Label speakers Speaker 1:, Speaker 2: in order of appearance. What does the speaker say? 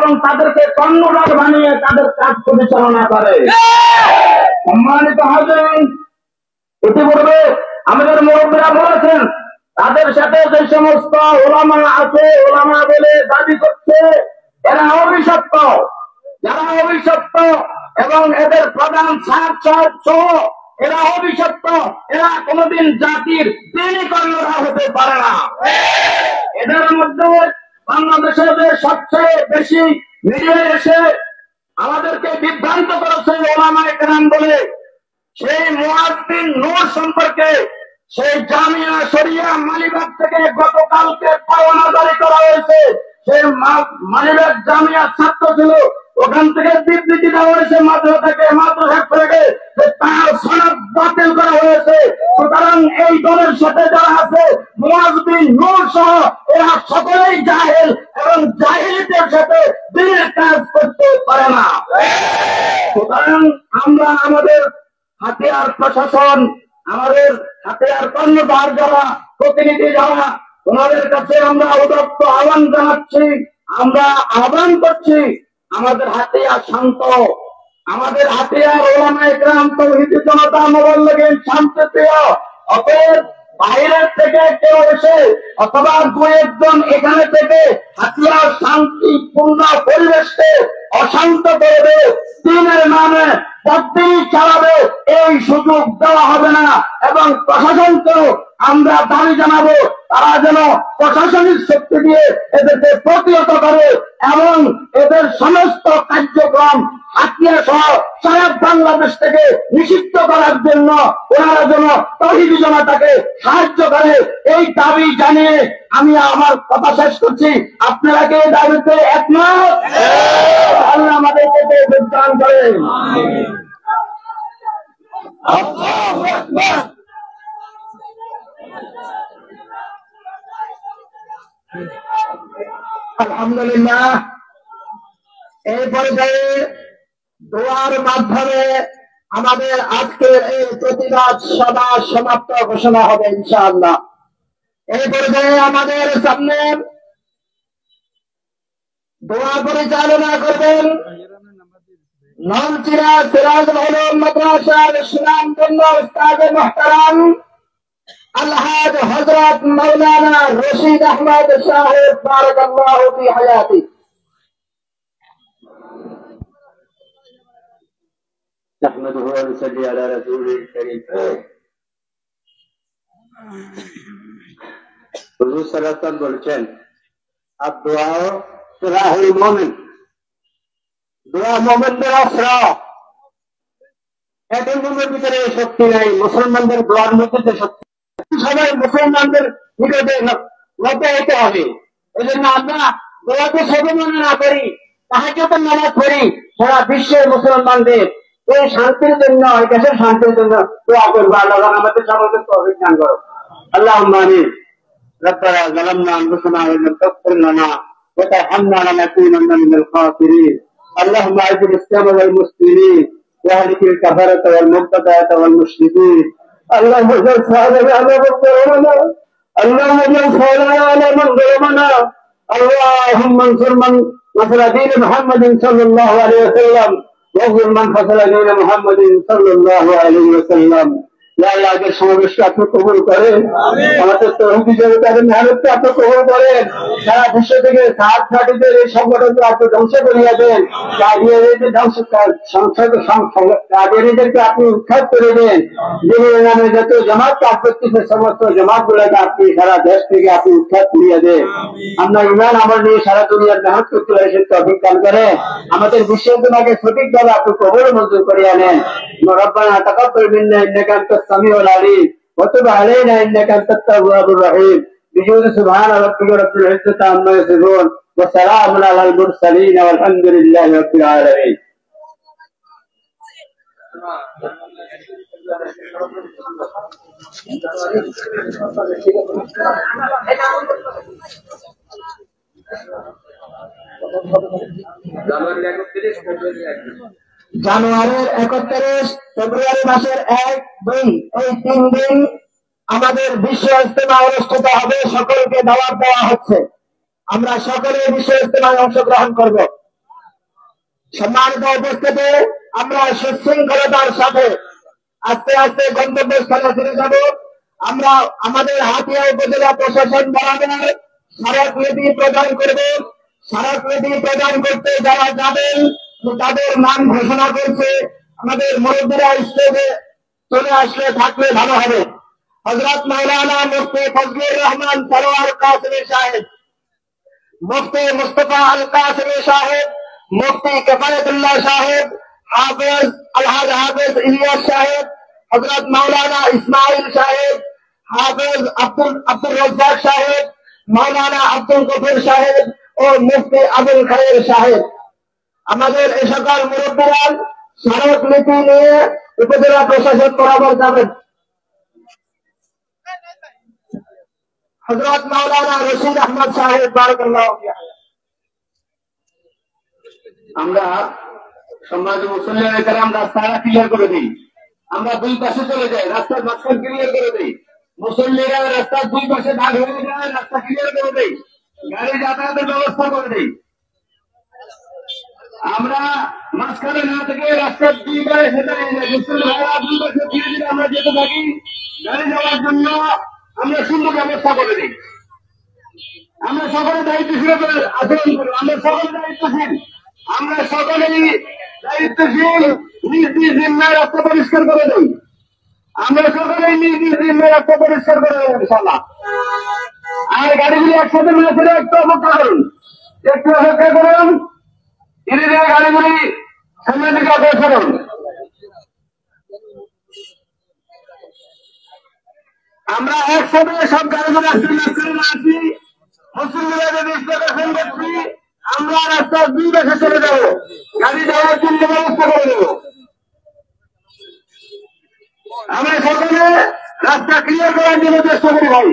Speaker 1: এবং তাদেরকে কর্ণধার বানিয়ে তাদের কাজ পরিচালনা করে। সম্মানিত হাজিরিন, ইতিপূর্বে আমাদের মুরব্বীরা বলেছেন তাদের সাথে যে সমস্ত ওলামা আছে, ওলামা বলে দাবি করছে, এরা অভিশপ্ত। যারা অভিশপ্ত এবং এদের প্রধান সহ এরা অভিশপ্ত, এরা কোনদিন জাতির দিনই কর্ণধার হতে পারে না। এদের মধ্যে বাংলাদেশে যে সবচেয়ে বেশি মিডিয়ায় এসে আমাদেরকে বিভ্রান্ত করেছে ওলামায়ে কেরাম বলে, সেই মুআজ বিন নূর সম্পর্কে সেই জামিয়া শরিয়া মালিবাগ থেকে গতকালকে পরোয়ানা জারি করা হয়েছে। সেই মালিবাগ জামিয়া ছাত্র ছিল, ওখান থেকে বিবৃতি দেওয়া হয়েছে মাদ্রাসা থেকে তার সনদ বাতিল করা হয়েছে। সুতরাং এই দলের সাথে যারা আছে মুআজ বিন নূর সহ এরা সকলেই জাহেল এবং জাহেলিদের সাথে দিনের কাজ করতে পারে না। সুতরাং আমরা আমাদের হাতিয়ার প্রশাসন, আমাদের হাতিয়ার কর্ণধার যারা প্রতিনিধি যারা, ওনাদের কাছে আমরা উদাত্ত আহ্বান জানাচ্ছি, আমরা আহ্বান করছি আমাদের হাতিয়ার শান্ত, আমাদের হাতিয়ার ওলামায়ে কেরাম তাওহীদি জনতা মোবাল্লিগিন শান্তিপ্রিয়। অতএব বাইরের থেকে কেউ এসে অথবা দু একজন এখানে থেকে হাতিয়ার শান্তিপূর্ণ পরিবেশকে অশান্ত করবে, দিনের নামে তদবির চালাবে, এই সুযোগ দেওয়া হবে না। এবং প্রশাসনকেও আমরা দাবি জানাবো তারা যেন প্রশাসনিক শক্তি দিয়ে এদেরকে প্রতিহত করে এবং এদের সমস্ত কার্যক্রম হাতিয়া সহ সারা বাংলাদেশ থেকে নিষিদ্ধ করার জন্য ওনারা যেন তাওহীদি জনতাকে সাহায্য করে, এই দাবি জানিয়ে আমি আমার কথা শেষ করছি। আপনারা কি এই দাবিতে একমত? আল্লাহ আমাদেরকে দান করেন। আলহামদুলিল্লাহ, এই পর্যায়ে দোয়ার মাধ্যমে আমাদের আজকের এই প্রতিবাদ সভা সমাপ্ত ঘোষণা হবে ইনশাআল্লাহ। এই পর্যায়ে আমাদের সামনে দোয়া পরিচালনা করবেন নলচিরা সিরাজুল উলুম মাদ্রাসার সুনামধন্য উস্তাদ মুহতারাম আলহাজ হযরত মাওলানা রশিদ আহমদ সাহেব বারাকাল্লাহু ফি হায়াতি। نحمده ونصلي على رسوله الكريم। হুজুর সাল্লাল্লাহু আলাইহি ওয়াসাল্লাম বলেছেন, আদ-দুআ সিলাহুল মুমিন, দোয়া মুমিনদের অস্ত্র। এদের ভিতরে শক্তি নাই, মুসলমানদের দোয়ার মধ্যে যে শক্তি, সবাই মুসলমানদের নিকটে নত হতে হবে। এই জন্য আমরা দোয়াকে ছোট মনে না করি, তাহাজ্জুদের নামাজ পড়ি, সারা বিশ্বের মুসলমানদের এই শান্তির জন্য, এই দেশের শান্তির জন্য দোয়া করবো। আল্লাহ আমাদের সকলকে তৌফিক দান করো। আল্লাহুম্মা আমিন। রব্বানা যালামনা আনফুসানা ওয়া ইল্লাম তাগফির লানা ওয়া তারহামনা লানাকুনান্না মিনাল খাসিরিন। اللهم اعز الاسلام والمسلمين واهلك الكفرة والمبتدعة والمشركين. اللهم اجعل ثارنا على من ظلمنا، اللهم اجعل ثارنا على من ظلمنا. اللهم انصر من نصر دين محمد صلى الله عليه وسلم واغفر من فصل دين محمد صلى الله عليه وسلم. আল্লাহকে সমাবেশকে আপনি কবুল করেন, আমাদের তৌহিদি জনতার মেহনতকে আপনি কবুল করেন, সারা বিশ্ব থেকে সাহায্যকারীদের এই সংগঠনকে আপনি ধ্বংস করিয়া দেন, কাদিয়ানীদেরকে আপনি উৎখাত করে দেন, দিনের নামে যত জামাত কাজ করতেছে সমস্ত জামাত গুলোকে আপনি সারা দেশ থেকে আপনি উৎখাত করিয়া দেন। আমরা ইমান আমল নিয়ে সারা দুনিয়ার মেহনত করতে পারি, সে তৌফিক দান করে আমাদের বিশ্বের জমাকে সঠিকভাবে আপনি কবুল মঞ্জুর করিয়া নেন। রব্বানা তাকাব্বাল মিন্না ইন্নাকা আনতাস সামিউল আলিম ওয়া তুব আলাইনা ইন্নাকা আনতাত তাওয়াবুর রহিম। বিজুদ সুবহানা রাব্বিকা রাব্বিল ইজ্জাতি আম্মা ইয়াসিফুন ওয়া সালামুন আলাল মুরসালিন ওয়ালহামদুলিল্লাহি রাব্বিল আলামিন। জানুয়ারির 31, ফেব্রুয়ারি মাসের 1, 2 এই 3 দিন আমাদের বিশ্ব ইজতেমা অনুষ্ঠিত হবে। সকলকে দাওয়াত দেওয়া হচ্ছে, আমরা সকলে বিশ্ব ইজতেমায় অংশগ্রহণ করব। সম্মানিত উপস্থিতি, আমরা সুশৃঙ্খলতার সাথে আস্তে আস্তে গন্তব্যস্থলে ফিরে যাব। আমরা আমাদের হাতিয়া উপজেলা প্রশাসন বরাবর স্মারক নীতি প্রদান করব। স্মারক নীতি প্রদান করতে যারা যাবেন তাদের নাম ঘোষণা করছে। আমাদের মুরব্বীরা স্টেজে চলে আসলে থাকলে ভালো হবে। হযরত মাওলানা মুফতি ফজলুর রহমান সরওয়ার কাসেমী সাহেব, মুফতি মুস্তফা আল কাসেমী সাহেব, মুফতি কিফায়তুল্লাহ সাহেব, হাফেজ আলহাজ হাফেজ ইলিয়াস সাহেব, হযরত মাওলানা ইসমাইল সাহেব, হাফেজ আব্দুর রাজ্জাক সাহেব, মাওলানা আব্দুল গফুর সাহেব ও মুফতি আবুল খায়ের সাহেব, আমাদের এই সকল মুরব্বীরা স্মারক নীতি নিয়ে উপজেলা প্রশাসন বরাবর যাবেন। হযরত মাওলানা রশিদ আহমদ সাহেব, বারাকাল্লাহু ফিহা। আমরা সম্মানিত মুসল্লিরা کرام রাস্তাটা ক্লিয়ার করে দিই। আমরা দুই পাশে চলে যাই, রাস্তার মাঝখান ক্লিয়ার করে দিই। মুসল্লিরা রাস্তার দুই পাশে ভাগ হয়ে যায়, রাস্তা ক্লিয়ার করে দেই, গাড়ি যাতায়াতের ব্যবস্থা করে দেই। আমরা মাঝখানে না থেকে রাস্তার দুই পাশে সেটাই মুসল্লি ভাইরা দুই পাশে ধীরে ধীরে আমরা যেতে থাকি, গাড়ি যাওয়ার জন্য আমরা সুন্দর ব্যবস্থা করে দিই। আমরা সকলে দায়িত্বশীল আচরণ করি, আমরা সকলে দায়িত্বশীল, আমরা সকলেই দায়িত্বশীল, নিজ নিজ জিম্মায় রাস্তা পরিষ্কার করে দেই। আমরা সকলেই নিজ নিজ জিম্মায় রাস্তা পরিষ্কার করে দেব ইনশাআল্লাহ। আর গাড়িগুলি একসাথে না করে একটু অপেক্ষা করুন, একটু অপেক্ষা করুন, ধীরে ধীরে গাড়িগুলি সামনের দিকে অগ্রসর করুন। আমরা একসাথে সব গাড়িগুলো আসি, মুসলিমরা যদি স্টেশন করছি, আমরা রাস্তার দুই পাশে চলে যাব, গাড়ি যাওয়ার জন্য ব্যবস্থা করে দেব। আমরা সকলে রাস্তা ক্লিয়ার করার জন্য চেষ্টা করি ভাই।